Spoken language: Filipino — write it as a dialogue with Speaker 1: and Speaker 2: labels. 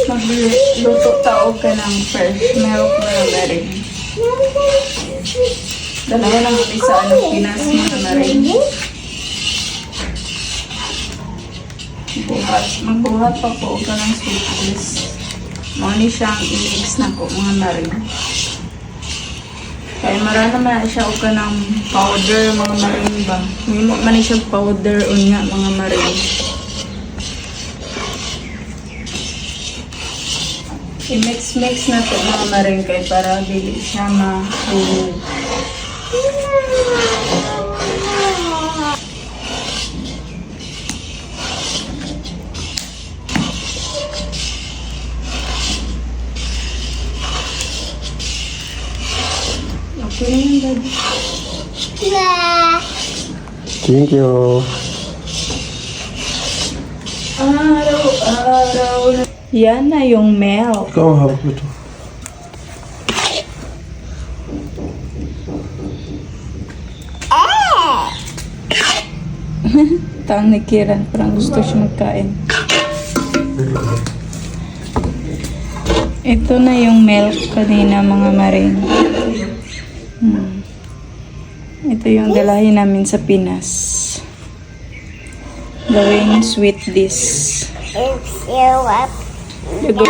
Speaker 1: Magluto tao ka ng fresh milk na rin. Dalawa lang kami sa Pinas na rin. Magbuhat pa po ka ng sweeties. Muni siyang i-mix na po mga marin. Kaya marana naman siya o ka ng powder mga marin ba. May man siya powder o nga mga marin. I-mix na po mga marin kaya para dili siya mahulog. Okay lang, Daddy.
Speaker 2: Thank you.
Speaker 1: Araw-araw. Yan na yung milk.
Speaker 2: Ikaw ang hawak ito.
Speaker 1: Tang ni Kiran, parang gusto siya magkain. Ito na yung milk kanina mga marin. Ito yung dalahin namin sa Pinas. Gawing sweet dish.
Speaker 3: It's you up.
Speaker 1: Digo.